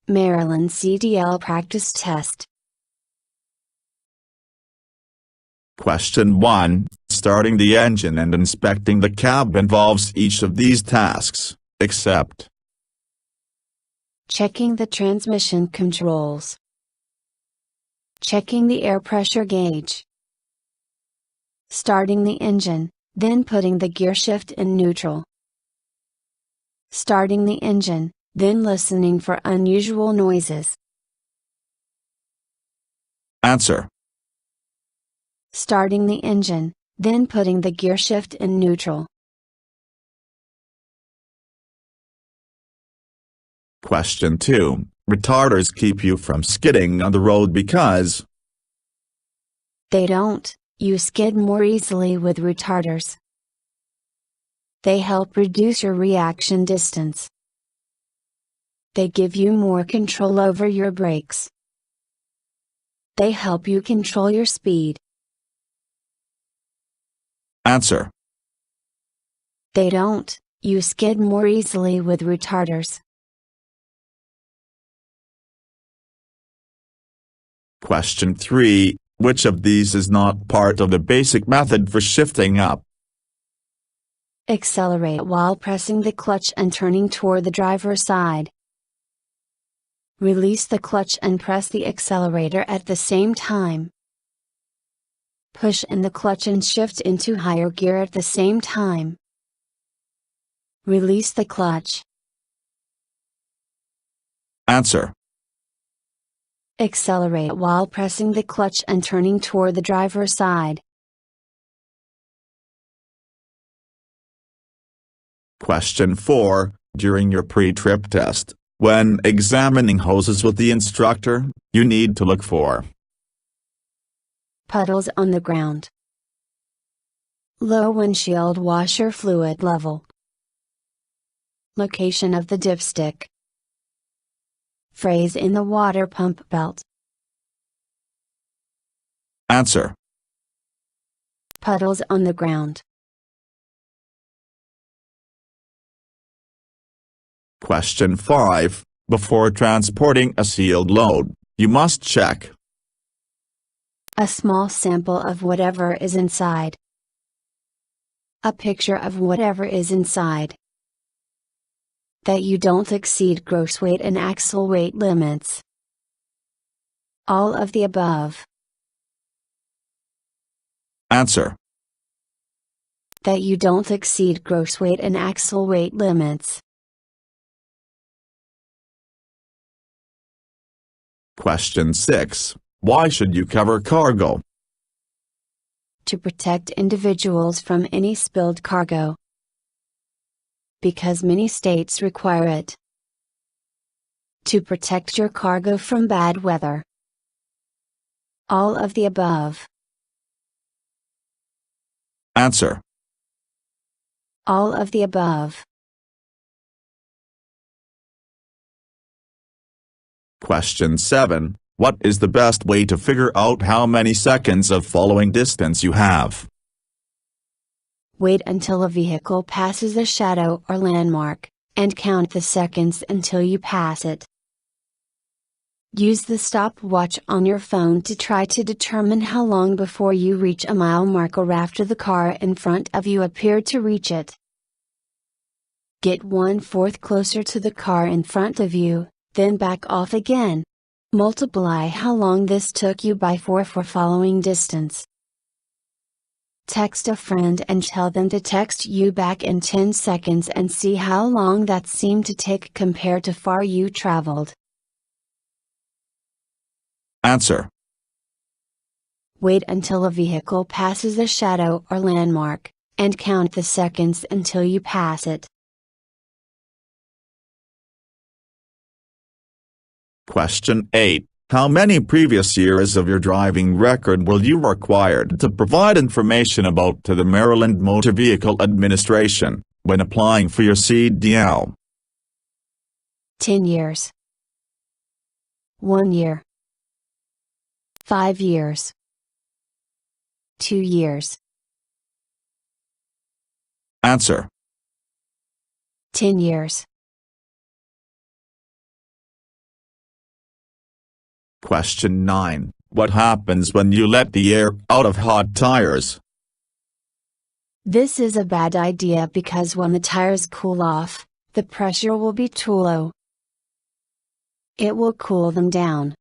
Maryland CDL practice test. Question 1. Starting the engine and inspecting the cab involves each of these tasks, except checking the transmission controls, checking the air pressure gauge, starting the engine, then putting the gear shift in neutral, starting the engine, then listening for unusual noises. Answer. Starting the engine, then putting the gear shift in neutral. Question 2. Retarders keep you from skidding on the road because they don't. You skid more easily with retarders. They help reduce your reaction distance. They give you more control over your brakes. They help you control your speed. Answer. They don't. You skid more easily with retarders. Question 3. Which of these is not part of the basic method for shifting up? Accelerate while pressing the clutch and turning toward the driver's side. Release the clutch and press the accelerator at the same time. Push in the clutch and shift into higher gear at the same time. Release the clutch. Answer. Accelerate while pressing the clutch and turning toward the driver's side. Question 4. During your pre-trip test, when examining hoses with the instructor, you need to look for puddles on the ground, low windshield washer fluid level, location of the dipstick, phrase in the water pump belt. Answer. Puddles on the ground. Question 5. Before transporting a sealed load, you must check a small sample of whatever is inside, a picture of whatever is inside, that you don't exceed gross weight and axle weight limits. All of the above. Answer. That you don't exceed gross weight and axle weight limits. Question 6. Why should you cover cargo? To protect individuals from any spilled cargo. Because many states require it. To protect your cargo from bad weather. All of the above. Answer. All of the above. Question 7. What is the best way to figure out how many seconds of following distance you have? Wait until a vehicle passes a shadow or landmark, and count the seconds until you pass it. Use the stopwatch on your phone to try to determine how long before you reach a mile mark or after the car in front of you appeared to reach it. Get 1/4 closer to the car in front of you, then back off again. Multiply how long this took you by 4 for following distance. Text a friend and tell them to text you back in 10 seconds and see how long that seemed to take compared to far you traveled. Answer. Wait until a vehicle passes a shadow or landmark, and count the seconds until you pass it. Question 8. How many previous years of your driving record will you required to provide information about to the Maryland Motor Vehicle Administration, when applying for your CDL? 10 years. 1 year. 5 years. 2 years. Answer. 10 years. Question 9. What happens when you let the air out of hot tires? This is a bad idea because when the tires cool off, the pressure will be too low. It will cool them down.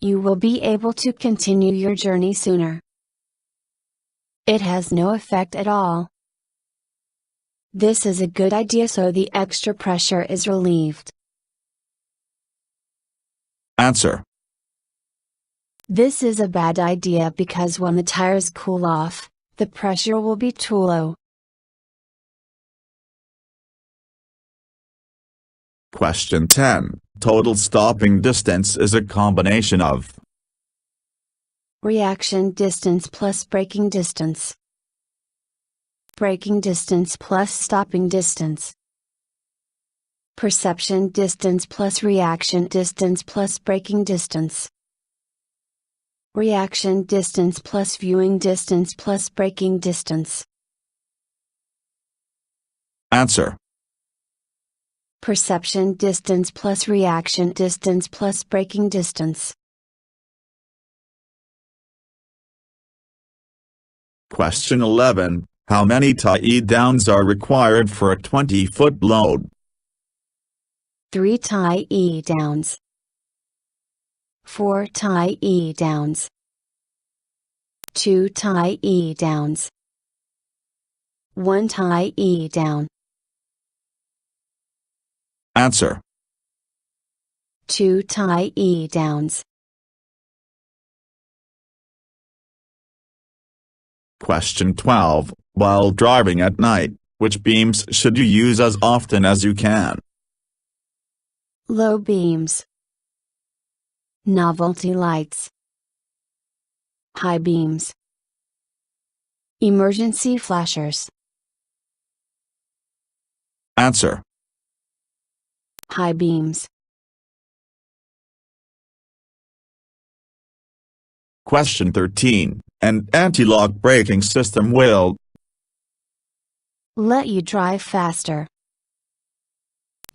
You will be able to continue your journey sooner. It has no effect at all. This is a good idea so the extra pressure is relieved. Answer. This is a bad idea because when the tires cool off, the pressure will be too low. Question 10. Total stopping distance is a combination of reaction distance plus braking distance. Braking distance plus stopping distance. Perception distance plus reaction distance plus braking distance. Reaction distance plus viewing distance plus braking distance. Answer. Perception distance plus reaction distance plus braking distance. Question 11. How many tie downs are required for a 20-foot load? 3 tie downs. 4 tie downs. 2 tie downs. 1 tie down. Answer. 2 tie downs. Question 12. While driving at night, which beams should you use as often as you can? Low beams. Novelty lights. High beams. Emergency flashers. Answer. High beams. Question 13. An anti-lock braking system will let you drive faster.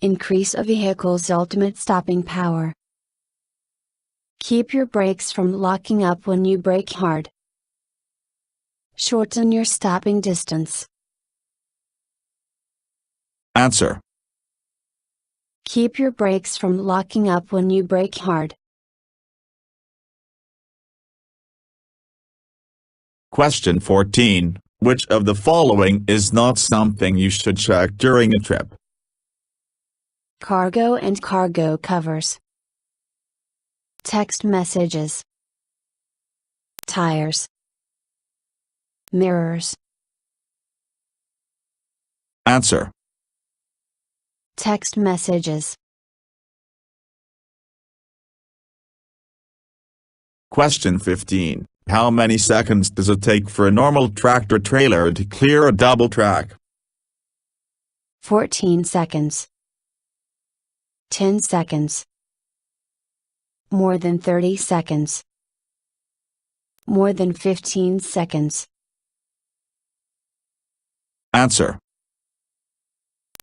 Increase a vehicle's ultimate stopping power. Keep your brakes from locking up when you brake hard. Shorten your stopping distance. Answer. Keep your brakes from locking up when you brake hard. Question 14. Which of the following is not something you should check during a trip? Cargo and cargo covers. Text messages. Tires. Mirrors. Answer. Text messages. Question 15. How many seconds does it take for a normal tractor-trailer to clear a double track? 14 seconds. 10 seconds. More than 30 seconds. More than 15 seconds. Answer.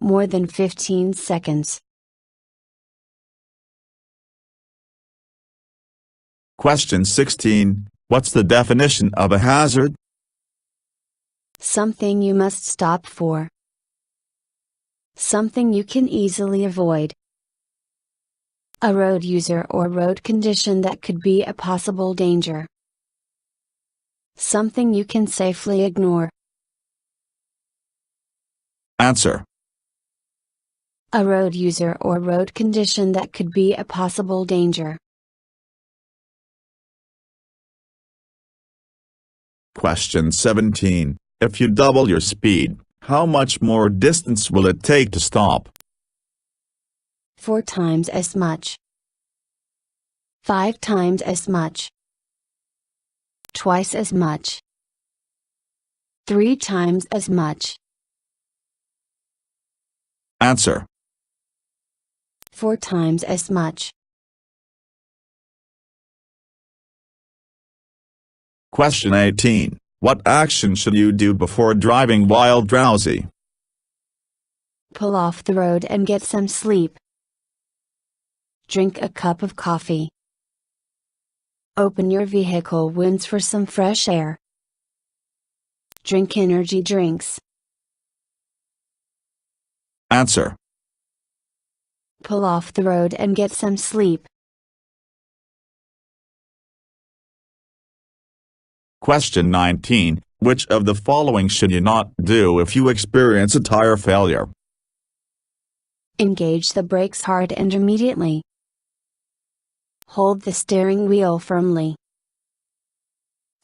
More than 15 seconds. Question 16. What's the definition of a hazard? Something you must stop for. Something you can easily avoid. A road user or road condition that could be a possible danger. Something you can safely ignore. Answer. A road user or road condition that could be a possible danger. Question 17. If you double your speed, how much more distance will it take to stop? 4 times as much. 5 times as much. Twice as much. 3 times as much. Answer. 4 times as much. Question 18. What action should you do before driving while drowsy? Pull off the road and get some sleep. Drink a cup of coffee. Open your vehicle windows for some fresh air. Drink energy drinks. Answer. Pull off the road and get some sleep. Question 19. Which of the following should you not do if you experience a tire failure? Engage the brakes hard and immediately. Hold the steering wheel firmly.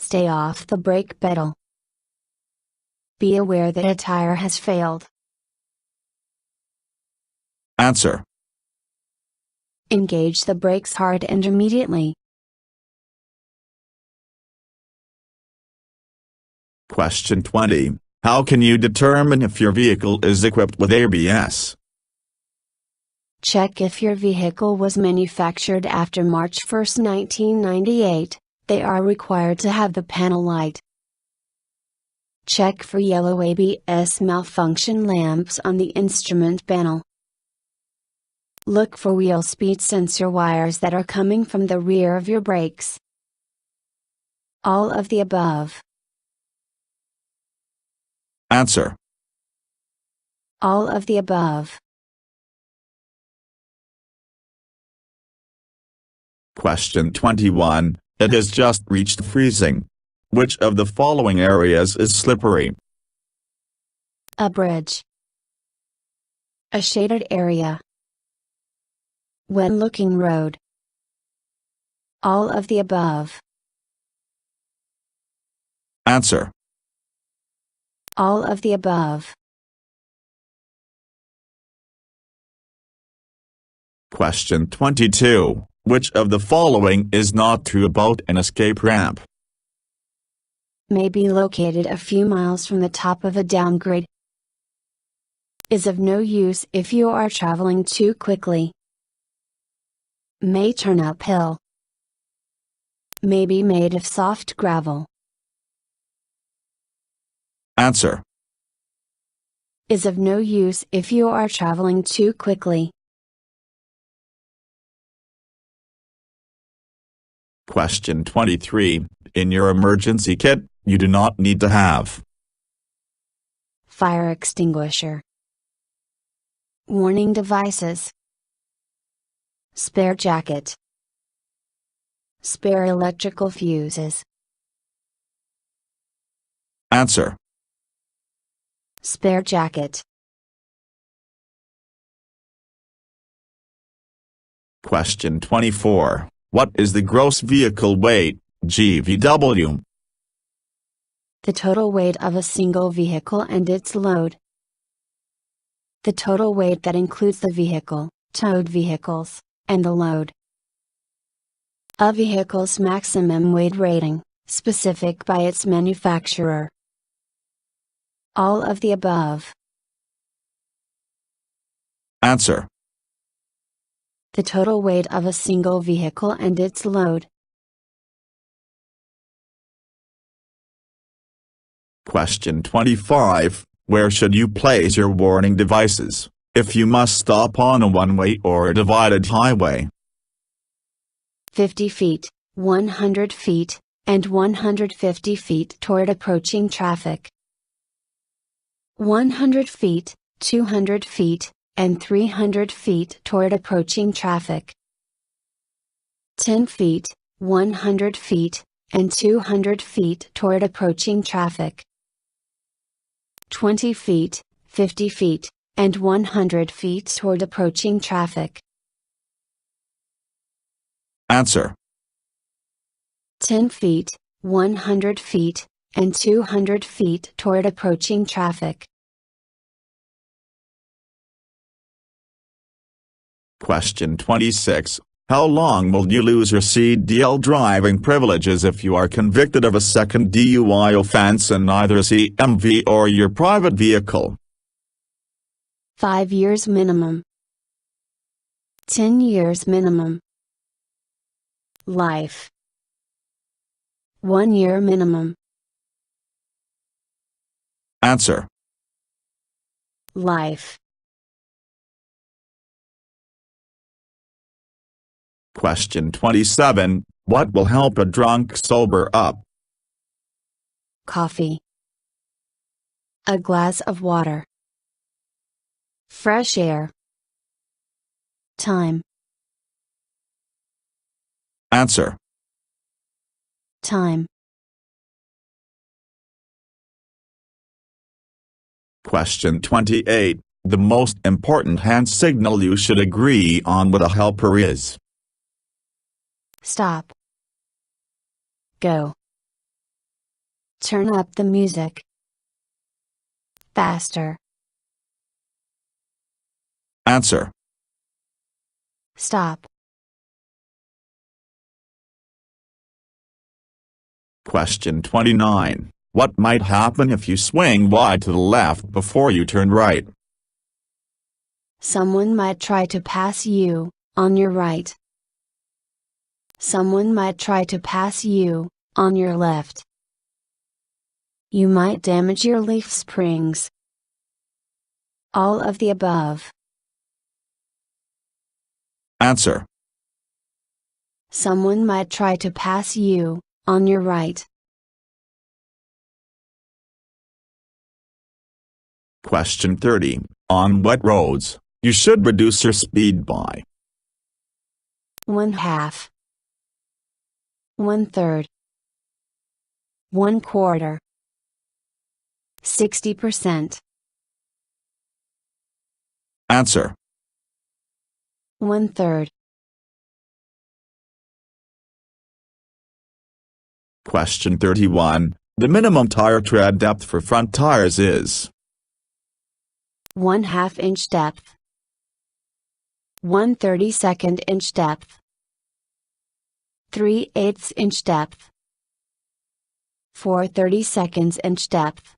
Stay off the brake pedal. Be aware that a tire has failed. Answer. Engage the brakes hard and immediately. Question 20. How can you determine if your vehicle is equipped with ABS? Check if your vehicle was manufactured after March 1, 1998. They are required to have the panel light. Check for yellow ABS malfunction lamps on the instrument panel. Look for wheel speed sensor wires that are coming from the rear of your brakes. All of the above. Answer. All of the above. Question 21. It has just reached freezing. Which of the following areas is slippery? A bridge. A shaded area. When looking road. All of the above. Answer. All of the above. Question 22. Which of the following is not true about an escape ramp? May be located a few miles from the top of a downgrade. Is of no use if you are traveling too quickly. May turn uphill. May be made of soft gravel. Answer. Is of no use if you are traveling too quickly. Question 23. In your emergency kit, you do not need to have Fire extinguisher. Warning devices. Spare jacket. Spare electrical fuses. Answer. Spare jacket. Question 24. What is the gross vehicle weight, GVW? The total weight of a single vehicle and its load. The total weight that includes the vehicle, towed vehicles, and the load. A vehicle's maximum weight rating, specific by its manufacturer. All of the above. Answer. The total weight of a single vehicle and its load. Question 25. Where should you place your warning devices, if you must stop on a one-way or a divided highway? 50 feet, 100 feet, and 150 feet toward approaching traffic. 100 feet, 200 feet, and 300 feet toward approaching traffic. 10 feet, 100 feet, and 200 feet toward approaching traffic. 20 feet, 50 feet, and 100 feet toward approaching traffic. Answer. 10 feet, 100 feet, and 200 feet toward approaching traffic. Question 26. How long will you lose your CDL driving privileges if you are convicted of a second DUI offense in either CMV or your private vehicle? 5 years minimum. 10 years minimum. Life. 1 year minimum. Answer. Life. Question 27. What will help a drunk sober up? Coffee. A glass of water. Fresh air. Time. Answer. Time. Question 28. The most important hand signal you should agree on with a helper is: Stop. Go. Turn up the music. Faster. Answer. Stop. Question 29. What might happen if you swing wide to the left before you turn right? Someone might try to pass you, on your right. Someone might try to pass you, on your left. You might damage your leaf springs. All of the above. Answer. Someone might try to pass you, on your right. Question 30. On wet roads, you should reduce your speed by: 1/2. 1/3. 1/4. 60%. Answer. 1/3. Question 31. The minimum tire tread depth for front tires is: 1/2 inch depth. 1/32 inch depth. 3/8 inch depth. 4/32 inch depth.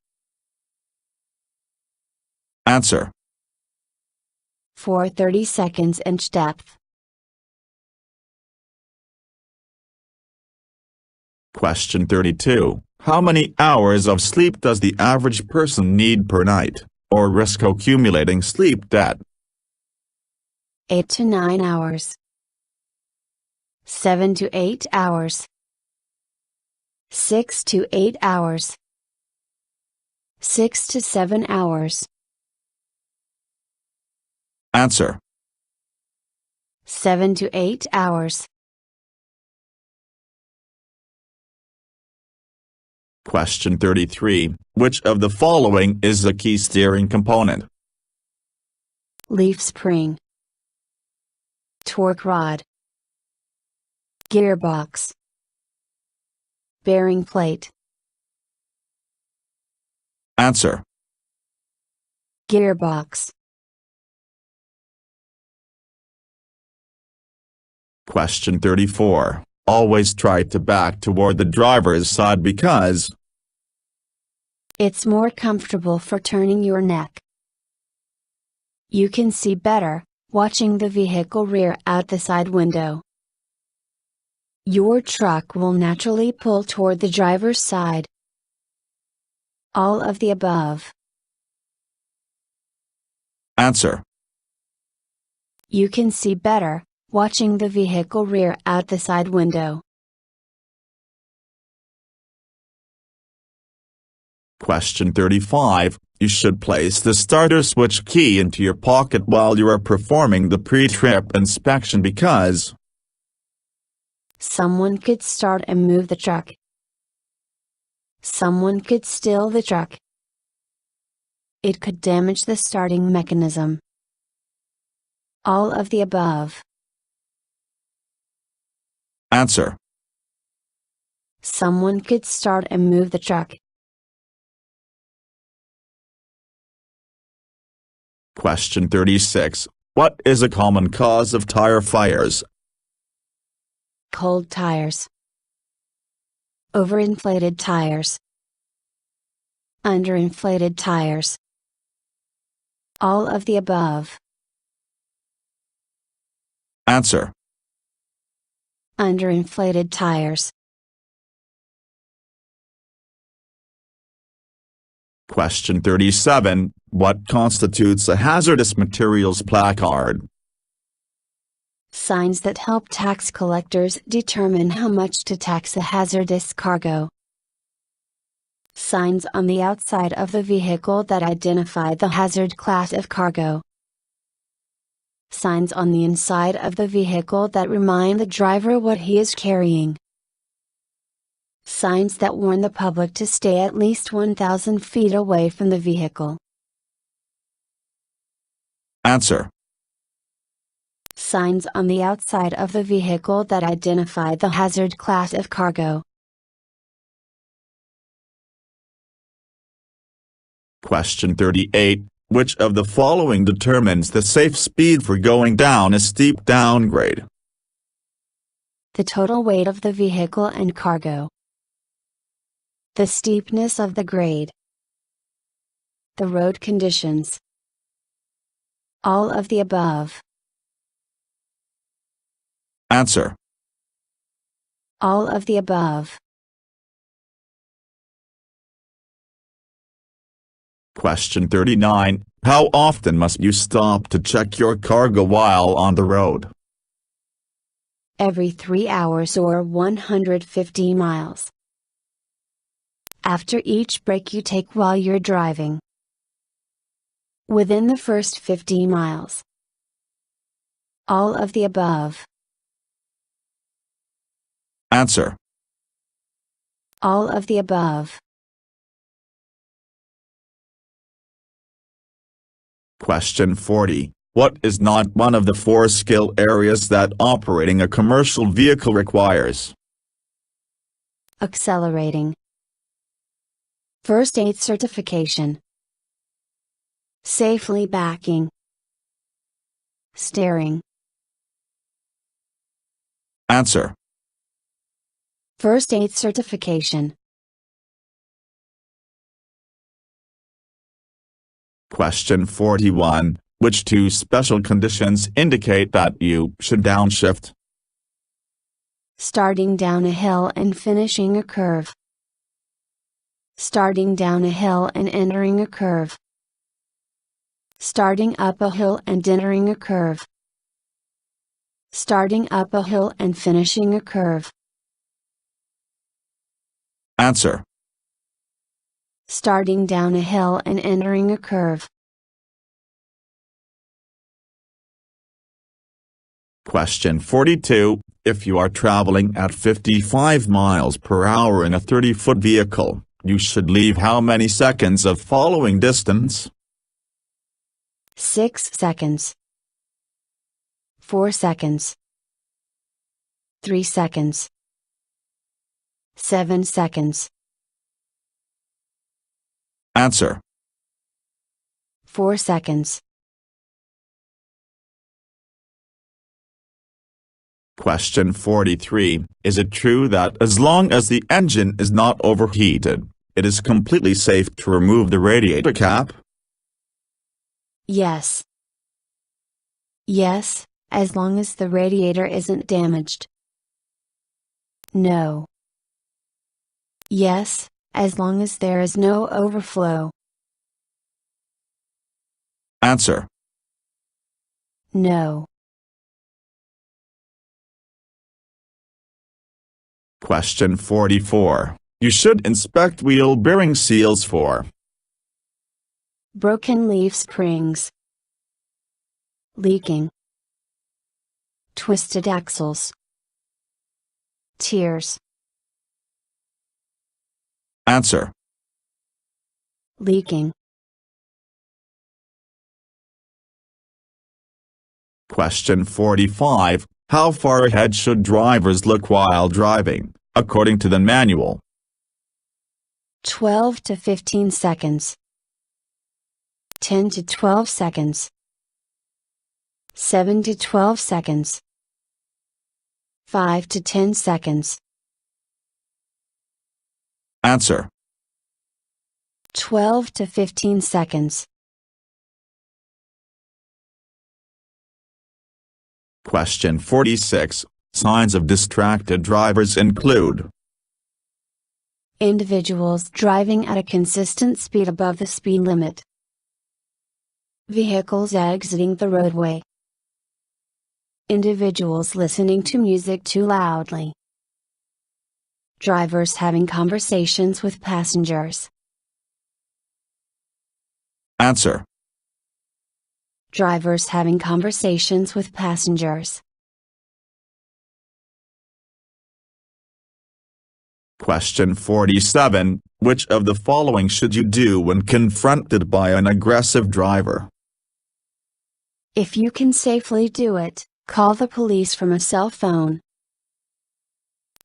Answer. 4/32 inch depth. Question 32. How many hours of sleep does the average person need per night, or risk accumulating sleep debt? 8 to 9 hours. 7 to 8 hours. 6 to 8 hours. 6 to 7 hours. Answer. 7 to 8 hours. Question 33. Which of the following is a key steering component? Leaf spring. Torque rod. Gearbox. Bearing plate. Answer. Gearbox. Question 34. Always try to back toward the driver's side because: it's more comfortable for turning your neck. You can see better, watching the vehicle rear out the side window. Your truck will naturally pull toward the driver's side. All of the above. Answer. You can see better, watching the vehicle rear out the side window. Question 35. You should place the starter switch key into your pocket while you are performing the pre-trip inspection because: someone could start and move the truck. Someone could steal the truck. It could damage the starting mechanism. All of the above. Answer. Someone could start and move the truck. Question 36. What is a common cause of tire fires? Cold tires. Overinflated tires. Underinflated tires. All of the above. Answer. Underinflated tires. Question 37. What constitutes a hazardous materials placard? Signs that help tax collectors determine how much to tax a hazardous cargo. Signs on the outside of the vehicle that identify the hazard class of cargo. Signs on the inside of the vehicle that remind the driver what he is carrying. Signs that warn the public to stay at least 1,000 feet away from the vehicle. Answer. Signs on the outside of the vehicle that identify the hazard class of cargo. Question 38. Which of the following determines the safe speed for going down a steep downgrade? The total weight of the vehicle and cargo. The steepness of the grade. The road conditions. All of the above. Answer. All of the above. Question 39. How often must you stop to check your cargo while on the road? Every 3 hours or 150 miles. After each break you take while you're driving. Within the first 50 miles. All of the above. Answer. All of the above. Question 40. What is not one of the 4 skill areas that operating a commercial vehicle requires? Accelerating. First aid certification. Safely backing. Steering. Answer. First aid certification. Question 41. Which 2 special conditions indicate that you should downshift? Starting down a hill and finishing a curve. Starting down a hill and entering a curve. Starting up a hill and entering a curve. Starting up a hill and finishing a curve. Answer. Starting down a hill and entering a curve. Question 42. If you are traveling at 55 miles per hour in a 30-foot vehicle, you should leave how many seconds of following distance? 6 seconds. 4 seconds. 3 seconds. 7 seconds. Answer. 4 seconds. Question 43. Is it true that as long as the engine is not overheated, it is completely safe to remove the radiator cap? Yes. Yes, as long as the radiator isn't damaged. No. Yes, as long as there is no overflow. Answer. No. Question 44. You should inspect wheel bearing seals for Broken leaf springs. Leaking. Twisted axles. Tears. Answer. Leaking. Question 45. How far ahead should drivers look while driving, according to the manual? 12 to 15 seconds. 10 to 12 seconds. 7 to 12 seconds. 5 to 10 seconds. Answer. 12 to 15 seconds. Question 46. Signs of distracted drivers include Individuals driving at a consistent speed above the speed limit. Vehicles exiting the roadway. Individuals listening to music too loudly. Drivers having conversations with passengers. Answer. Drivers having conversations with passengers. Question 47. Which of the following should you do when confronted by an aggressive driver? If you can safely do it, call the police from a cell phone.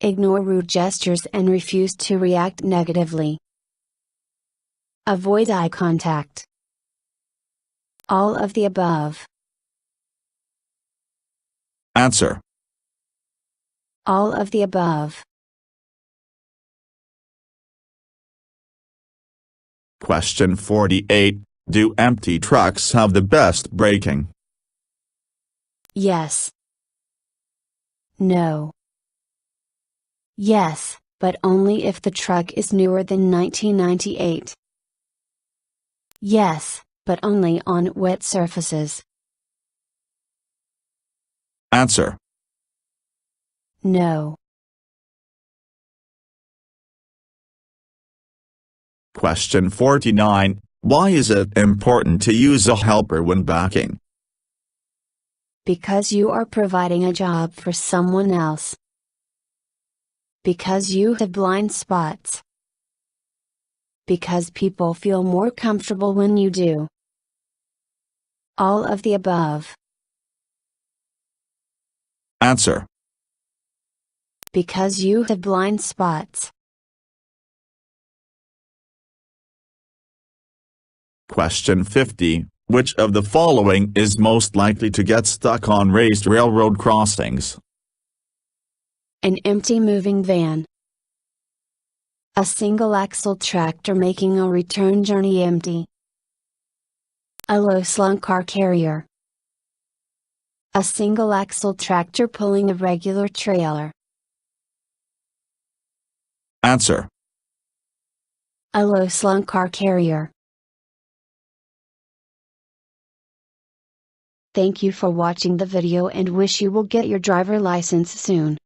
Ignore rude gestures and refuse to react negatively. Avoid eye contact. All of the above. Answer. All of the above. Question 48. Do empty trucks have the best braking? Yes. No. Yes, but only if the truck is newer than 1998. Yes, but only on wet surfaces. Answer. No. Question 49. Why is it important to use a helper when backing? Because you are providing a job for someone else. Because you have blind spots. Because people feel more comfortable when you do. All of the above. Answer. Because you have blind spots. Question 50. Which of the following is most likely to get stuck on raised railroad crossings? An empty moving van. A single-axle tractor making a return journey empty. A low-slung car carrier. A single-axle tractor pulling a regular trailer. Answer. A low-slung car carrier. Thank you for watching the video and wish you will get your driver license soon.